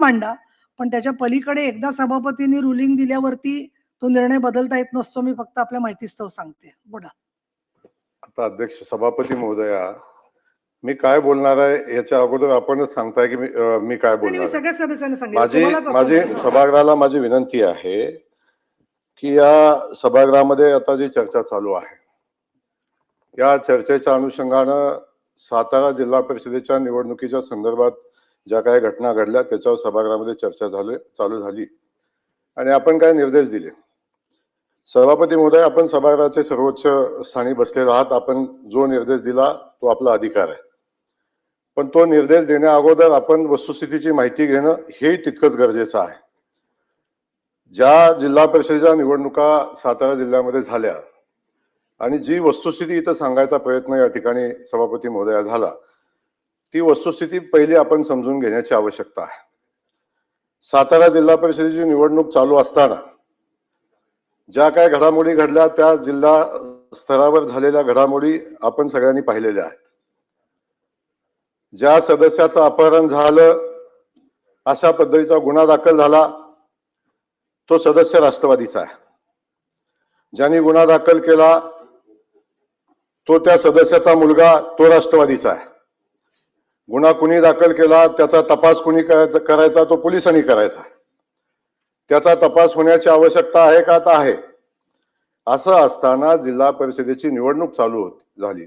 मांडा, पण त्याच्या पलीकडे एकदा सभापतींनी रुलिंग दिल्यावरती तो निर्णय बदलता येत नसतो. मी फक्त आपल्या माहितीस्तव सांगते. बोला. आता अध्यक्ष सभापती महोदया, मी काय बोलणार आहे याच्या अगोदर आपणच सांगताय की मी काय बोलणार. सगळ्या सदस्यांना सांगितलं. माझी सभागृहाला माझी विनंती आहे की या सभागृहामध्ये आता जी चर्चा चालू आहे या चर्चेच्या अनुषंगानं सातारा जिल्हा परिषदेच्या निवडणुकीच्या संदर्भात ज्या काही घटना घडल्या त्याच्यावर सभागृहामध्ये चर्चा चालू झाली आणि आपण काय निर्देश दिले. सभापती महोदय, आपण सभागृहाचे सर्वोच्च स्थानी बसलेले आहात. आपण जो निर्देश दिला तो आपला अधिकार आहे, पण तो निर्देश देण्या अगोदर आपण वस्तुस्थितीची माहिती घेणं हे तितकंच गरजेचं आहे. ज्या जिल्हा परिषदेच्या निवडणुका सातारा जिल्ह्यामध्ये झाल्या आणि जी वस्तुस्थिती इथं सांगायचा प्रयत्न या ठिकाणी सभापती महोदया झाला, ती वस्तुस्थिती पहिली आपण समजून घेण्याची आवश्यकता आहे. सातारा जिल्हा परिषदेची निवडणूक चालू असताना ज्या काही घडामोडी घडल्या त्या जिल्हा स्तरावर झालेल्या घडामोडी आपण सगळ्यांनी पाहिलेल्या आहेत. ज्या सदस्याचं अपहरण झालं, अशा पद्धतीचा गुन्हा दाखल झाला, तो सदस्य राष्ट्रवादीचा आहे. ज्यांनी गुन्हा दाखल केला तो त्या सदस्याचा मुलगा, तो राष्ट्रवादीचा आहे. गुन्हा कुणी दाखल केला त्याचा तपास कुणी करायचा, तो पोलिसांनी करायचा. त्याचा तपास होण्याची आवश्यकता आहे का? आता आहे. असं असताना जिल्हा परिषदेची निवडणूक चालू झाली.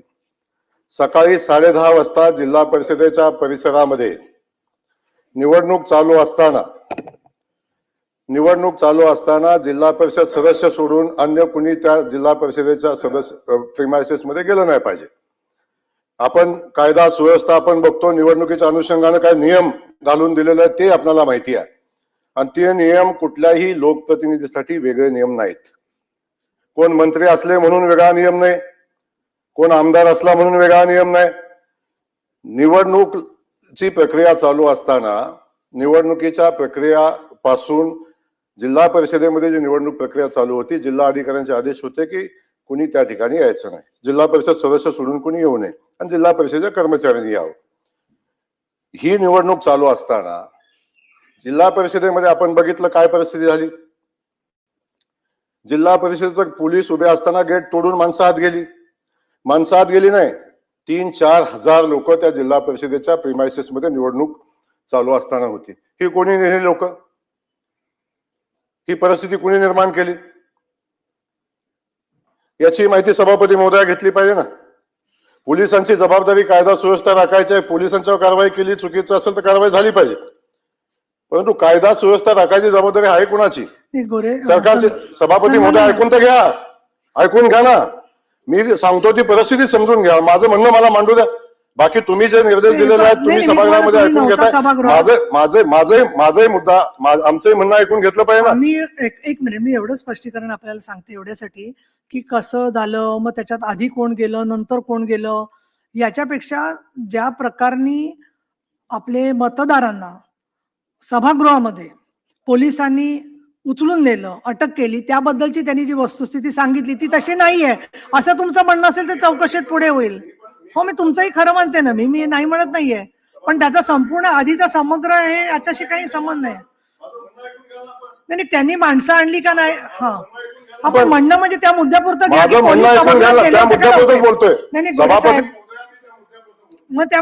सकाळी 10:30 वाजता जिल्हा परिषदेच्या परिसरामध्ये निवडणूक चालू असताना जिल्हा परिषद सदस्य सोडून अन्य कुणी त्या जिल्हा परिषदेच्या सदस्य प्रिमायसेस मध्ये गेलं नाही पाहिजे. आपण कायदा सुव्यवस्था आपण बघतो, निवडणुकीच्या अनुषंगाने काय नियम घालून दिलेले आहेत ते आपल्याला माहिती आहे. आणि ते नियम कुठल्याही लोकप्रतिनिधीसाठी वेगळे नियम नाहीत. कोण मंत्री असले म्हणून वेगळा नियम नाही, कोण आमदार असला म्हणून वेगळा नियम नाही. निवडणुकीची प्रक्रिया चालू असताना निवडणुकीच्या प्रक्रियापासून जिल्हा परिषदेमध्ये जी निवडणूक प्रक्रिया चालू होती, जिल्हा अधिकाऱ्यांचे आदेश होते की कुणी त्या ठिकाणी यायचं नाही, जिल्हा परिषद सदस्य सोडून कुणी येऊ नये आणि जिल्हा परिषदेच्या कर्मचाऱ्यांनी यावं. ही निवडणूक चालू असताना जिल्हा परिषदेमध्ये आपण बघितलं काय परिस्थिती झाली. जिल्हा परिषदेचं पोलीस उभे असताना गेट तोडून माणसं आत गेली. माणसं आत गेली नाही, 3-4 हजार लोक त्या जिल्हा परिषदेच्या प्रिमायसेस मध्ये निवडणूक चालू असताना होती. ही कोणी नेली लोक? ही परिस्थिती कोणी निर्माण केली? याची माहिती सभापती महोदया घेतली पाहिजे ना. पोलिसांची जबाबदारी कायदा सुव्यवस्था राखायची आहे. पोलिसांच्यावर कारवाई केली, चुकीचं असेल तर कारवाई झाली पाहिजे, परंतु कायदा सुव्यवस्था राखायची जबाबदारी आहे कोणाची? सरकारची. सभापती महोदय ऐकून तर घ्या, ऐकून घ्या ना. मी सांगतो ती परिस्थिती समजून घ्या. माझं म्हणणं मला मांडू द्या. बाकी तुम्ही जे निर्देश दिलेले आहेत तुम्ही सभागृहामध्ये ऐकून घेताय. माझे मुद्दा आमचंही म्हणणं ऐकून घेतलं पाहिजे ना. मी एक मिनिट, मी एवढं स्पष्टीकरण आपल्याला सांगते एवढ्यासाठी की कसं झालं, मग त्याच्यात आधी कोण गेलं नंतर कोण गेलं, याच्यापेक्षा ज्या प्रकारनी आपले मतदारांना सभागृहामध्ये पोलिसांनी उचलून नेलं, अटक केली, त्याबद्दलची त्यांनी जी वस्तुस्थिती सांगितली ती तशी नाहीये असं तुमचं म्हणणं असेल तर चौकशीत पुढे होईल. हो, मी तुमचंही खरं म्हणते ना, मी नाही म्हणत नाहीये, पण त्याचा संपूर्ण आधीचा समग्र हे याच्याशी काही संबंध नाही. नाही, त्यांनी माणसं आणली का नाही, हा आपण म्हणणं म्हणजे त्या मुद्द्यापुरतं बोलतोय. मग त्या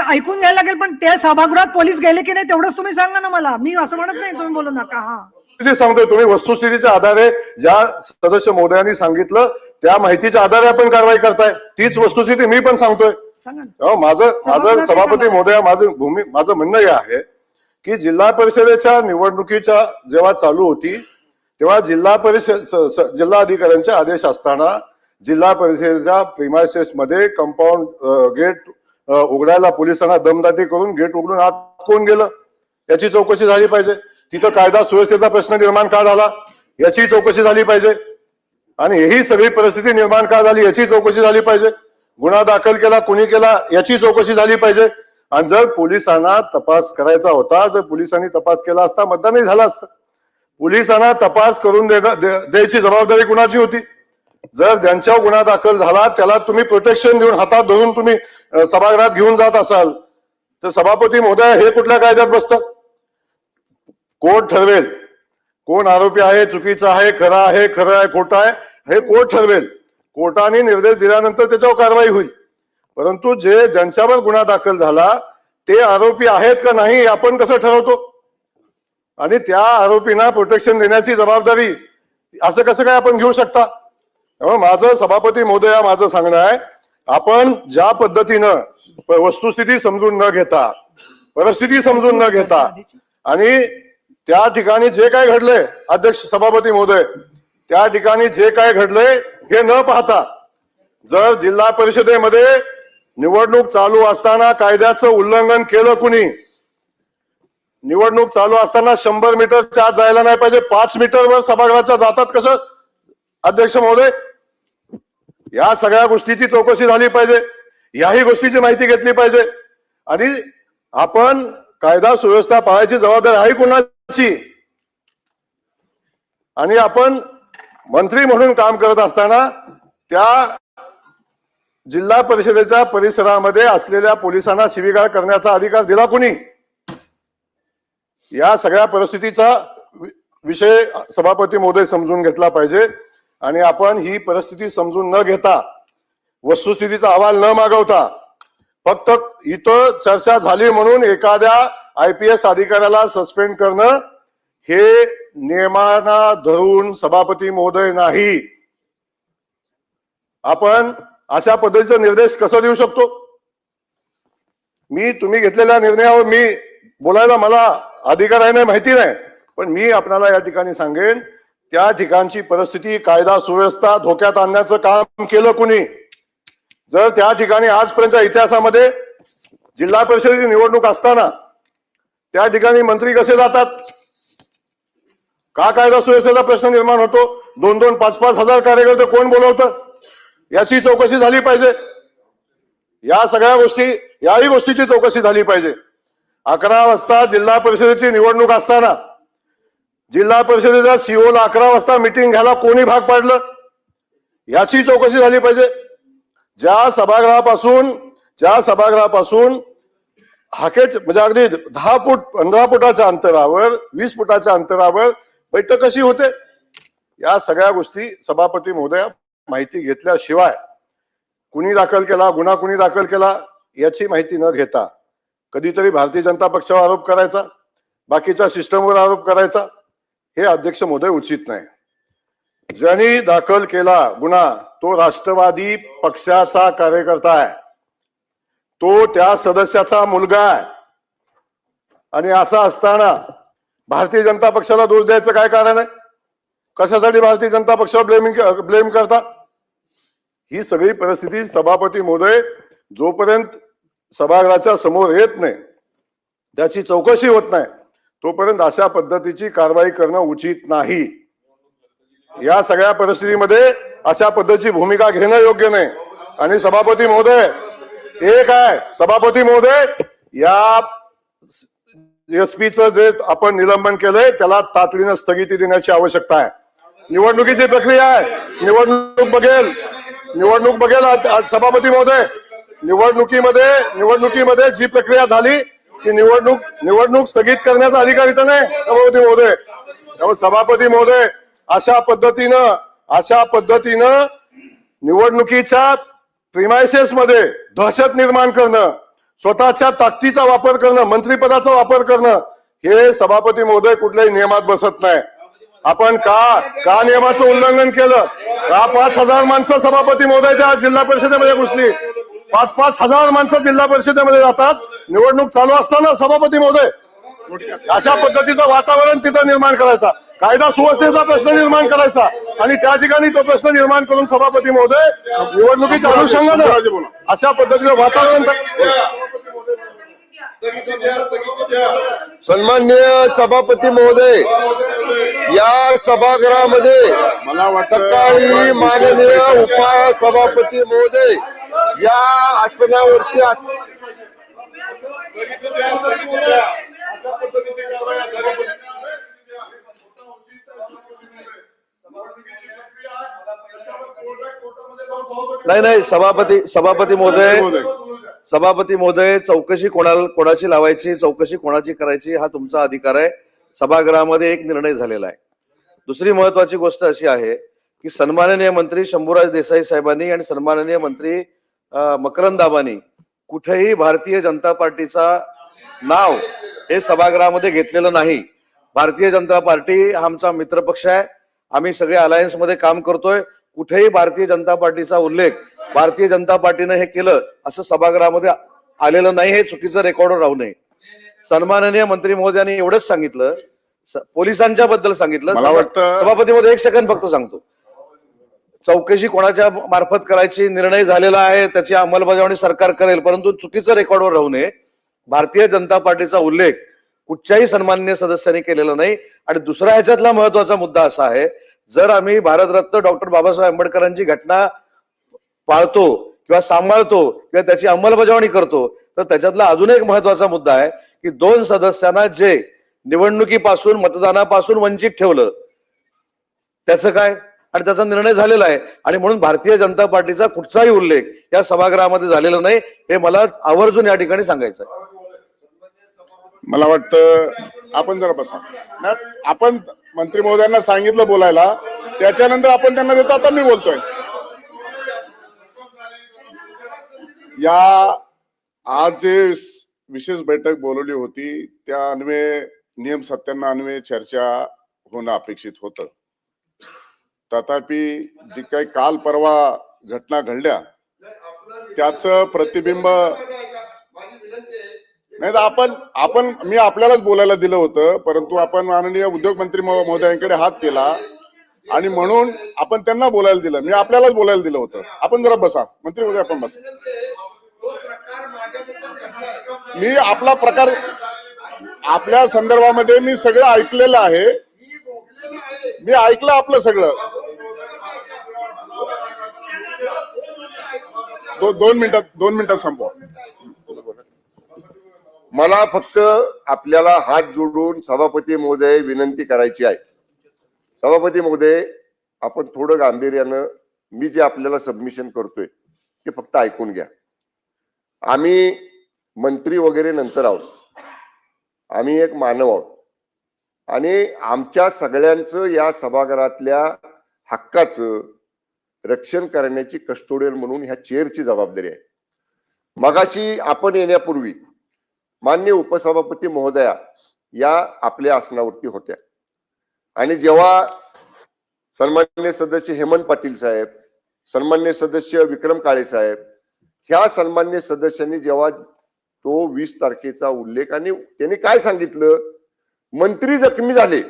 ऐकून घ्यायला लागेल, पण त्या सभागृहात पोलीस गेले की नाही तेवढंच तुम्ही सांगा ना मला. मी असं म्हणत नाही, तुम्ही बोलू नका. हा सांगतोय तुम्ही वस्तुस्थितीच्या आधारे ज्या सदस्य महोदयांनी सांगितलं त्या माहितीच्या आधारे आपण कारवाई करताय. तीच वस्तुस्थिती मी पण सांगतोय. माझं सभापती महोदया माझं म्हणणं हे आहे की जिल्हा परिषदेच्या निवडणुकीच्या जेव्हा चालू होती तेव्हा जिल्हा अधिकाऱ्यांचे आदेश असताना जिल्हा परिषदेच्या प्रिमायसेस मध्ये कंपाऊंड गेट उघडायला पोलिसांना दमदाटी करून गेट उघडून आत कोण गेलं याची चौकशी झाली पाहिजे. तिथं कायदा सुव्यवस्थेचा प्रश्न निर्माण का झाला याची चौकशी झाली पाहिजे. आणि ही सगळी परिस्थिती निर्माण का झाली याची चौकशी झाली पाहिजे. गुन्हा दाखल केला कुणी केला याची चौकशी झाली पाहिजे. आणि जर पोलिसांना तपास करायचा होता, जर पोलिसांनी तपास केला असता मतदानही झालं असतं. पोलिसांना तपास करून द्यायची जबाबदारी कुणाची होती? जर ज्यांच्यावर गुन्हा दाखल झाला त्याला तुम्ही प्रोटेक्शन देऊन हातात धरून तुम्ही सभागृहात घेऊन जात असाल तर सभापती महोदय हे कुठल्या कायद्यात बसतं? कोर्ट ठरवेल कोण आरोपी आहे, चुकीचा आहे, खरा आहे, खरं आहे, खोटं आहे, हे कोर्ट ठरवेल. कोर्टाने निर्देश दिल्यानंतर त्याच्यावर कारवाई होईल. परंतु ज्यांच्यावर गुन्हा दाखल झाला ते आरोपी आहेत का नाही आपण कसं ठरवतो? आणि त्या आरोपींना प्रोटेक्शन देण्याची जबाबदारी असं कसं काय आपण घेऊ शकता? त्यामुळे माझं सभापती महोदया माझं सांगणं आहे, आपण ज्या पद्धतीनं वस्तुस्थिती समजून न घेता, परिस्थिती समजून न घेता आणि त्या ठिकाणी जे काय घडलंय, अध्यक्ष सभापती महोदय, त्या ठिकाणी जे काय घडलंय हे न पाहता जर जिल्हा परिषदेमध्ये निवडणूक चालू असताना कायद्याचं उल्लंघन केलं कुणी, निवडणूक चालू असताना 100 मीटरच्या आत जायला नाही पाहिजे, 5 मीटरवर सभागृहाच्या जातात कसं अध्यक्ष महोदय? या सगळ्या गोष्टीची चौकशी झाली पाहिजे, याही गोष्टीची माहिती घेतली पाहिजे. आणि आपण कायदा सुव्यवस्था पाळायची जबाबदारी आहे कुणाची? आणि आपण मंत्री म्हणून काम करत असताना त्या जिल्हा परिषदेच्या परिसरामध्ये असलेल्या पोलिसांना शिवीगाळ करण्याचा अधिकार दिला कुणी? या सगळ्या परिस्थितीचा विषय सभापती महोदय समजून घेतला पाहिजे. आणि आपण ही परिस्थिती समजून न घेता, वस्तुस्थितीचा अहवाल न मागवता, फक्त इथं चर्चा झाली म्हणून एखाद्या IPS अधिकाऱ्याला सस्पेंड करणं हे नियमांना धरून सभापती महोदय नाही. आपण अशा पद्धतीचा निर्देश कसा देऊ शकतो? तुम्ही घेतलेल्या निर्णयावर मी बोलायला मला अधिकार आहे नाही माहिती नाही, पण मी आपल्याला या ठिकाणी सांगेन, त्या ठिकाणची परिस्थिती, कायदा सुव्यवस्था धोक्यात आणण्याचं काम केलं कुणी? जर त्या ठिकाणी आजपर्यंतच्या इतिहासामध्ये जिल्हा परिषदेची निवडणूक असताना त्या ठिकाणी मंत्री कसे जातात? का कायदा सुव्यवस्थेचा प्रश्न निर्माण होतो? 2-2, 5-5 हजार कार्यकर्ते कोण बोलवतं? याची चौकशी झाली पाहिजे. या सगळ्या गोष्टी, याही गोष्टीची चौकशी झाली पाहिजे. 11 वाजता जिल्हा परिषदेची निवडणूक असताना जिल्हा परिषदेच्या CEO ला 11 वाजता मिटिंग घ्यायला कोणी भाग पाडलं? याची चौकशी झाली पाहिजे. ज्या सभागृहापासून हाकेच म्हणजे अगदी 10 फूट 15 फुटाच्या अंतरावर, 20 फुटाच्या अंतरावर बैठक कशी होते? या सगळ्या गोष्टी सभापती महोदया माहिती घेतल्याशिवाय कुणी दाखल केला, गुन्हा कुणी दाखल केला याची माहिती न घेता कधीतरी भारतीय जनता पक्षावर आरोप करायचा, बाकीच्या सिस्टमवर आरोप करायचा, हे अध्यक्ष महोदय उचित नाही. ज्यांनी दाखल केला गुन्हा तो राष्ट्रवादी पक्षाचा कार्यकर्ता आहे, तो त्या सदस्याचा मुलगा आहे. आणि असं असताना भारतीय जनता पक्षाला दोष द्यायचं काय कारण आहे? कशासाठी भारतीय जनता पक्षावर ब्लेम करता? ही सगळी परिस्थिती सभापती महोदय जोपर्यंत सभागृहाच्या समोर येत नाही, त्याची चौकशी होत नाही, तोपर्यंत अशा पद्धतीची कारवाई करणं उचित नाही. या सगळ्या परिस्थितीमध्ये अशा पद्धतीची भूमिका घेणं योग्य नाही. आणि सभापती महोदय एक आहे, सभापती महोदय या SP-चं जे आपण निलंबन केलंय त्याला तातडीनं स्थगिती देण्याची आवश्यकता आहे. निवडणुकीची प्रक्रिया आहे, निवडणूक बघेल सभापती महोदय. निवडणुकीमध्ये जी प्रक्रिया झाली ती निवडणूक स्थगित करण्याचा अधिकार इथं नाही सभापती महोदय. त्यामुळे सभापती महोदय अशा पद्धतीनं निवडणुकीच्या प्रिमायसेस मध्ये दहशत निर्माण करणं, स्वतःच्या ताकदीचा वापर करणं, मंत्रिपदाचा वापर करणं, हे सभापती महोदय कुठल्याही नियमात बसत नाही. आपण का नियमाचं उल्लंघन केलं? का 5,000 माणसं सभापती महोदयच्या जिल्हा परिषदेमध्ये घुसली? 5-5 हजार माणसं जिल्हा परिषदेमध्ये जातात निवडणूक चालू असताना सभापती महोदय. अशा पद्धतीचं वातावरण तिथं निर्माण करायचा, कायदा सुव्यवस्थेचा प्रश्न निर्माण करायचा आणि त्या ठिकाणी तो प्रश्न निर्माण करून सभापती महोदय निवडणुकीच्या अनुषंगानं अशा पद्धतीचं वातावरण. सन्माननीय सभापती महोदय, या सभागृहामध्ये सकाळी माननीय उपसभापती महोदय या आसनावरती नाही सभापती महोदय सभापती महोदय, चौकशी कोणाची लावायची, चौकशी कोणाची करायची हा तुमचा अधिकार आहे. सभागृहामध्ये एक निर्णय झालेला आहे. दुसरी महत्वाची गोष्ट अशी आहे की सन्माननीय मंत्री शंभूराज देसाई साहेबांनी आणि सन्माननीय मंत्री मकरंद आबांनी कुठेही भारतीय जनता पार्टीचा नाव हे सभागृहामध्ये घेतलेलं नाही. भारतीय जनता पार्टी हा आमचा मित्रपक्ष आहे. आम्ही सगळे अलायन्स मध्ये काम करतोय. कुठेही भारतीय जनता पार्टीचा उल्लेख भारतीय जनता पार्टीने हे केलं असं सभागृहामध्ये आलेलं नाही. हे चुकीचं रेकॉर्डवर राहू नये. सन्माननीय मंत्री महोदयांनी एवढंच सांगितलं, पोलिसांच्या बद्दल सांगितलं. मला वाटतं सभापती महोदय एक सेकंड फक्त सांगतो. चौकशी कोणाच्या मार्फत करायची निर्णय झालेला आहे, त्याची अंमलबजावणी सरकार करेल, परंतु चुकीचं रेकॉर्डवर राहू नये. भारतीय जनता पार्टीचा उल्लेख कुठच्याही सन्माननीय सदस्यांनी केलेला नाही. आणि दुसरा ह्याच्यातला महत्वाचा मुद्दा असा आहे, जर आम्ही भारतरत्न डॉक्टर बाबासाहेब आंबेडकरांची घटना पाळतो किंवा सांभाळतो किंवा त्याची अंमलबजावणी करतो, तर त्याच्यातला अजून एक महत्वाचा मुद्दा आहे की 2 सदस्यांना जे निवडणुकीपासून मतदानापासून वंचित ठेवलं त्याचं काय, आणि त्याचा निर्णय झालेला आहे. आणि म्हणून भारतीय जनता पार्टीचा कुठचाही उल्लेख या सभागृहामध्ये झालेला नाही, हे मला आवर्जून या ठिकाणी सांगायचं आहे. मला वाटतं आपण जरा बसा. आपण मंत्री महोदयांना सांगितलं बोलायला, त्याच्यानंतर आपण त्यांना देतो. आता मी बोलतोय. या आज जे विशेष बैठक बोलवली होती त्या अन्वये नियम 97 अन्वये चर्चा होणं अपेक्षित होतं. तथापि जी काही काल परवा घटना घडल्या त्याचं प्रतिबिंब नाही तर आपण मी आपल्यालाच बोलायला दिलं होतं, परंतु आपण माननीय उद्योगमंत्री महोदयांकडे हात केला आणि म्हणून आपण त्यांना बोलायला दिलं. मी आपल्यालाच बोलायला दिलं होतं. आपण जरा बसा मंत्री महोदय, आपण बसा. मी आपला प्रकार आपल्या संदर्भामध्ये मी सगळं ऐकलेलं आहे. मी ऐकलं आपलं सगळं. 2 मिनिटात संपवा. मला फक्त आपल्याला हात जोडून सभापती महोदय विनंती करायची आहे. सभापती महोदय, आपण थोडं गांभीर्यानं मी जे आपल्याला सबमिशन करतोय ते फक्त ऐकून घ्या. आम्ही मंत्री वगैरे नंतर आहोत, आम्ही एक मानव आहोत आणि आमच्या सगळ्यांचं या सभागृहातल्या हक्काचं रक्षण करण्याची कस्टोडियन म्हणून ह्या चेअरची जबाबदारी आहे. मगाशी आपण येण्यापूर्वी माननीय उपसभापती महोदया या आपल्या आसनावरती होत्या आणि जेव्हा सन्माननीय सदस्य हेमंत पाटील साहेब, सन्माननीय सदस्य विक्रम काळे साहेब, ह्या सन्माननीय सदस्यांनी जेव्हा तो 20 तारखेचा उल्लेख आणि त्यांनी काय सांगितलं, मंत्री जखमी झाले,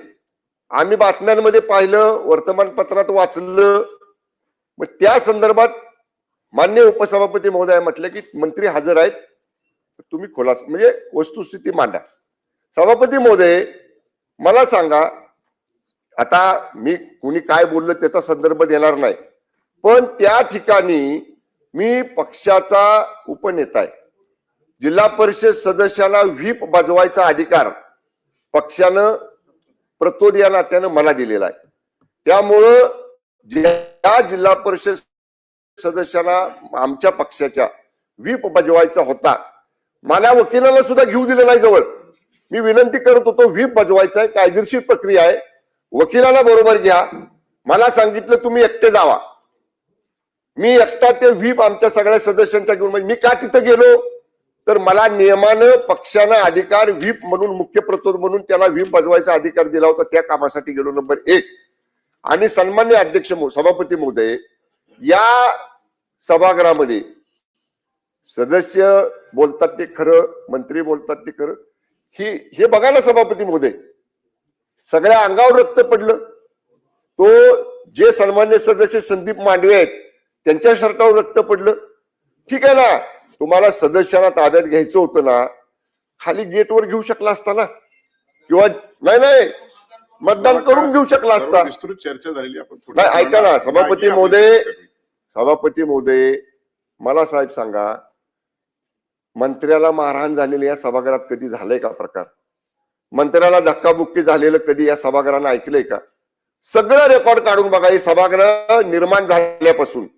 आम्ही बातम्यांमध्ये पाहिलं, वर्तमानपत्रात वाचलं. मग त्या संदर्भात माननीय उपसभापती महोदय म्हटले की मंत्री हजर आहेत, तुम्ही खुलासा म्हणजे वस्तुस्थिती मांडा. सभापती महोदय, मला सांगा, आता मी कुणी काय बोललं त्याचा संदर्भ देणार नाही, पण त्या ठिकाणी मी पक्षाचा उपनेता आहे. जिल्हा परिषद सदस्याला व्हीप बजवायचा अधिकार पक्षानं प्रतोद या नात्यानं मला दिलेला आहे. त्यामुळं ज्या जिल्हा परिषद सदस्याला आमच्या पक्षाच्या व्हीप बजवायचा होता, मला वकिलाला सुद्धा घेऊ दिलं नाही जवळ. मी विनंती करत होतो, व्हीप बजवायचा आहे, कायदेशीर प्रक्रिया आहे, वकिलाला बरोबर घ्या. मला सांगितलं तुम्ही एकटे जावा. मी एकटा ते व्हीप आमच्या सगळ्या सदस्यांचा घेऊन, म्हणजे मी का तिथं गेलो तर मला नियमानं पक्षानं अधिकार व्हीप म्हणून, मुख्य प्रतोद म्हणून त्याला व्हीप बजवायचा अधिकार दिला होता. त्या कामासाठी गेलो. नंबर 1. आणि सन्मान्य अध्यक्ष सभापती महोदय, या सभागृहामध्ये सदस्य बोलतात ते खरं, मंत्री बोलतात ते खरं, हे बघा ना सभापती महोदय, सगळ्या अंगावर रक्त पडलं. तो जे सन्मान्य सदस्य संदीप मांडवे आहेत त्यांच्या शर्टावर रक्त पडलं. ठीक आहे ना, तुम्हाला सदस्यांना ताब्यात घ्यायचं होतं ना, खाली गेटवर घेऊ शकला असता ना, किंवा नाही मतदान करून घेऊ शकला असता. विस्तृत चर्चा झालेली. आपण नाही, ऐका ना सभापती महोदय, मला साहेब सांगा, मंत्र्याला मारहाण झालेली या सभागृहात कधी झालंय का प्रकार? मंत्र्याला धक्काबुक्की झालेलं कधी या सभागृहानं ऐकलंय का? सगळं रेकॉर्ड काढून बघा. हे सभागृह निर्माण झाल्यापासून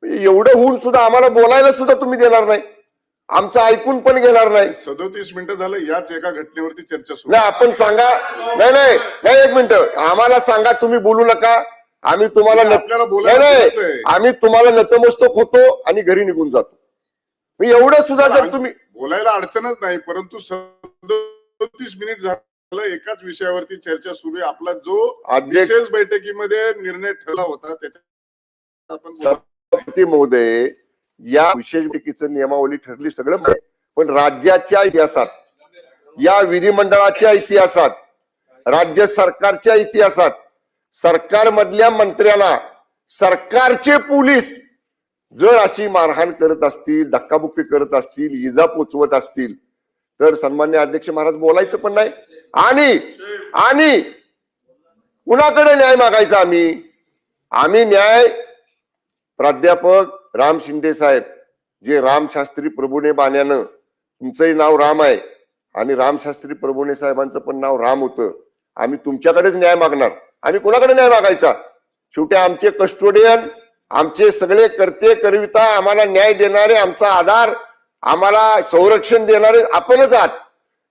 एवढं होऊन सुद्धा आम्हाला बोलायला सुद्धा तुम्ही देणार नाही. आमचं ऐकून पण घेणार नाही. 37 मिनिटं झालं याच एका घटनेवरती चर्चा सुरू नाही आपण सांगा, नाही नाही नाही, एक मिनिट आम्हाला सांगा, तुम्ही बोलू नका, आम्ही तुम्हाला आपल्याला बोलायला नाही दिलंच आहे. आम्ही तुम्हाला नतमस्तक होतो आणि घरी निघून जातो. मी एवढं सुद्धा जर तुम्ही बोलायला अडचणच नाही, परंतु 37 मिनिट झालं एकाच विषयावरती चर्चा सुरू आहे. आपला जो अध्यक्ष विशेष बैठकीमध्ये निर्णय ठरला होता त्याच्या आपण बोलू. सभापती महोदय, या विशेष बैठकीचं नियमावली ठरली सगळं माहिती, पण राज्याच्या इतिहासात, या विधिमंडळाच्या इतिहासात, राज्य सरकारच्या इतिहासात सरकारमधल्या मंत्र्याला सरकारचे पोलीस जर अशी मारहाण करत असतील, धक्काबुक्की करत असतील, इजा पोचवत असतील तर सन्मान्य अध्यक्ष महाराज बोलायचं पण नाही. आणि कुणाकडे न्याय मागायचा? आम्ही न्याय प्राध्यापक राम शिंदे साहेब, जे रामशास्त्री प्रभूने बाण्यानं, तुमचंही नाव राम आहे आणि रामशास्त्री प्रभूने साहेबांचं पण नाव राम होतं, आम्ही तुमच्याकडेच न्याय मागणार. आम्ही कोणाकडे न्याय मागायचा? शेवटी आमचे कस्टोडियन, आमचे सगळे करते करविता, आम्हाला न्याय देणारे, आमचा आधार, आम्हाला संरक्षण देणारे आपणच आहात.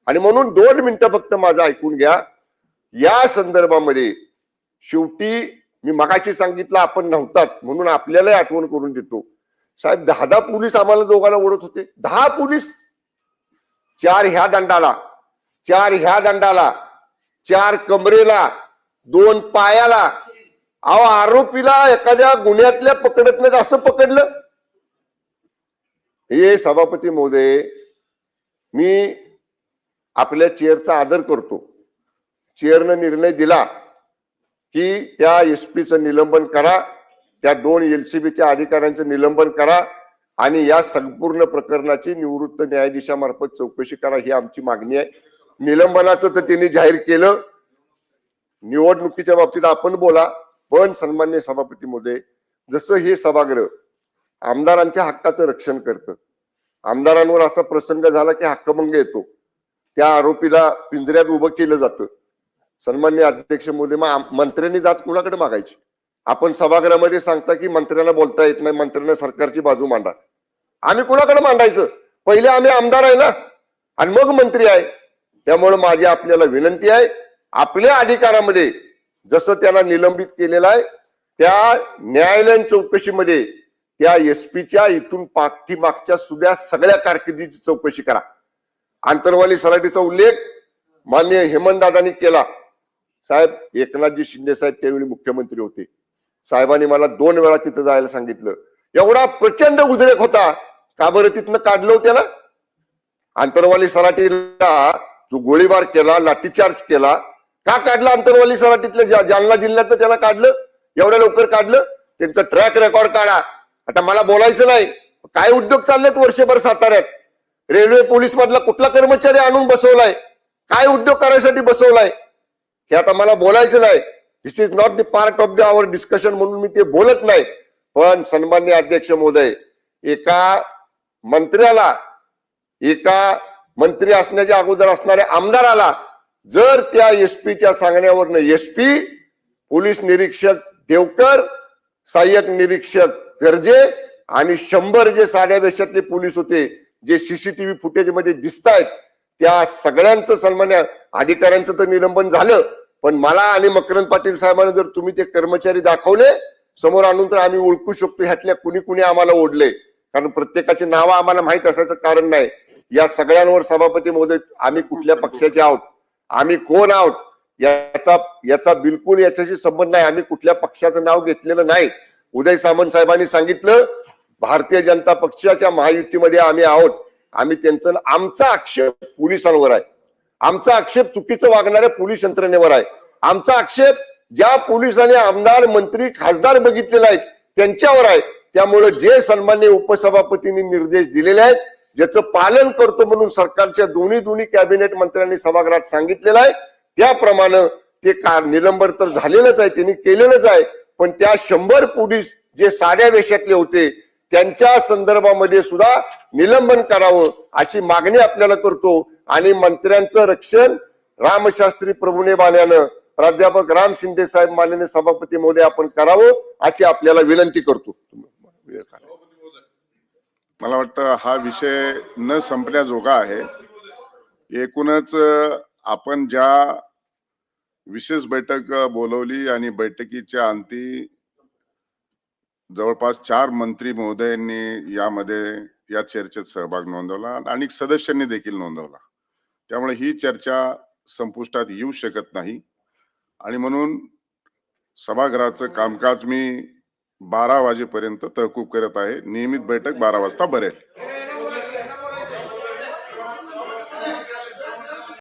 आणि म्हणून 2 मिनिटं फक्त माझं ऐकून घ्या. या संदर्भामध्ये शेवटी मी मगाशी सांगितलं आपण नव्हतात म्हणून आपल्याला आठवण करून देतो. साहेब 10 पोलीस आम्हाला दोघांना ओढत होते. 10 पोलीस, 4 ह्या दंडाला, 4 ह्या दंडाला, 4 कमरेला, 2 पायाला. अहो आरोपीला एखाद्या गुन्ह्यातल्या पकडत नाही असं पकडलं. हे सभापती महोदय, मी आपल्या चेअरचा आदर करतो. चेअरनं निर्णय दिला की त्या एसपीचं निलंबन करा, त्या 2 एलसीबीच्या अधिकाऱ्यांचं निलंबन करा आणि या संपूर्ण प्रकरणाची निवृत्त न्यायाधीशामार्फत चौकशी करा, ही आमची मागणी आहे. निलंबनाचं तर त्यांनी जाहीर केलं. निवडणुकीच्या बाबतीत आपण बोला, पण सन्मान्य सभापती महोदय, जसं हे सभागृह आमदारांच्या हक्काचं रक्षण करतं, आमदारांवर असा प्रसंग झाला की हक्कभंग येतो, त्या आरोपीला पिंजऱ्यात उभं केलं जातं. सन्मान्य अध्यक्ष महोदय, मग मंत्र्यांनी जात कुणाकडे मागायची? आपण सभागृहामध्ये सांगता की मंत्र्यांना बोलता येत नाही, मंत्र्यांना सरकारची बाजू मांडा. आम्ही कुणाकडे मांडायचं? पहिले आम्ही आमदार आहे ना, आणि मग मंत्री आहे. त्यामुळे माझी आपल्याला विनंती आहे, आपल्या अधिकारामध्ये जसं त्यांना निलंबित केलेलं आहे त्या न्यायालयीन चौकशीमध्ये त्या एसपीच्या इथून पाठीमागच्या सुद्धा सगळ्या कारकिर्दीची चौकशी करा. आंतरवाली सराटीचा उल्लेख माननीय हेमंतदादांनी केला. साहेब, एकनाथजी शिंदे साहेब त्यावेळी मुख्यमंत्री होते. साहेबांनी मला 2 वेळा तिथं जायला सांगितलं. एवढा प्रचंड उद्रेक होता, का बरं तिथनं काढलं त्याला? आंतरवाली सराटीला जो गोळीबार केला, लाठीचार्ज केला, का काढला? आंतरवाली सराटीतल्या जालना जिल्ह्यात त्याला काढलं, एवढ्या लवकर काढलं? त्यांचा ट्रॅक रेकॉर्ड काढा. आता मला बोलायचं नाही, काय उद्योग चाललेत वर्षभर साताऱ्यात. रेल्वे पोलीस मधला कुठला कर्मचारी आणून बसवलाय, काय उद्योग करायसाठी बसवलाय, हे आता मला बोलायचं नाही. This is not the part of the our discussion, म्हणून मी ते बोलत नाही. पण सन्मान्य अध्यक्ष महोदय, एका मंत्र्याला, एका मंत्री असण्याच्या अगोदर असणाऱ्या आमदाराला जर त्या एसपीच्या सांगण्यावरनं एसपी, पोलीस निरीक्षक देवकर, सहाय्यक निरीक्षक गर्जे आणि 100 जे साध्या वेशातले पोलीस होते, जे सीसीटीव्ही फुटेज मध्ये दिसत आहेत, त्या सगळ्यांचं सन्मान्य अधिकाऱ्यांचं तर निलंबन झालं. पण मला आणि मकरंद पाटील साहेबांना जर तुम्ही ते कर्मचारी दाखवले समोर आणून तर आम्ही ओळखू शकतो ह्यातल्या कुणी आम्हाला ओढले. कारण प्रत्येकाची नावं आम्हाला माहित असायचं कारण नाही. या सगळ्यांवर सभापती महोदय, आम्ही कुठल्या पक्षाचे आहोत, आम्ही कोण आहोत याचा बिलकुल याच्याशी संबंध नाही. आम्ही कुठल्या पक्षाचं नाव घेतलेलं नाही. उदय सामंत साहेबांनी सांगितलं भारतीय जनता पक्षाच्या महायुतीमध्ये आम्ही आहोत. आम्ही त्यांचं, आमचा आक्षेप पोलिसांवर आहे, आमचा आक्षेप चुकीचं वागणाऱ्या पोलीस यंत्रणेवर आहे, आमचा आक्षेप ज्या पोलिसांनी आमदार, मंत्री, खासदार बघितलेले आहेत त्यांच्यावर आहे. त्यामुळे जे सन्मान्य उपसभापतींनी निर्देश दिलेले आहेत, ज्याचं पालन करतो म्हणून सरकारच्या दोन्ही कॅबिनेट मंत्र्यांनी सभागृहात सांगितलेलं आहे, त्याप्रमाणे ते निलंबन तर झालेलंच आहे, त्यांनी केलेलंच आहे. पण त्या 100 पोलीस जे साध्या वेशातले होते त्यांच्या संदर्भामध्ये सुद्धा निलंबन करावं अशी मागणी आपल्याला करतो. आणि मंत्र्यांचं रक्षण रामशास्त्री प्रभूने बाण्यानं प्राध्यापक राम शिंदे साहेब माननीय सभापती महोदय आपण करावं अशी आपल्याला विनंती करतो. मला वाटतं हा विषय न संपण्याजोगा आहे. एकूणच आपण ज्या विशेष बैठक बोलवली आणि बैठकीच्या अंती जवळपास 4 मंत्री महोदयांनी या चर्चेत सहभाग नोंदवला आणि अनेक सदस्यांनी देखील नोंदवला. त्यामुळे ही चर्चा संपुष्टात येऊ शकत नाही आणि म्हणून सभागृहाचं कामकाज मी 12 वाजेपर्यंत तहकूब करत आहे. नियमित बैठक 12 वाजता भरेल.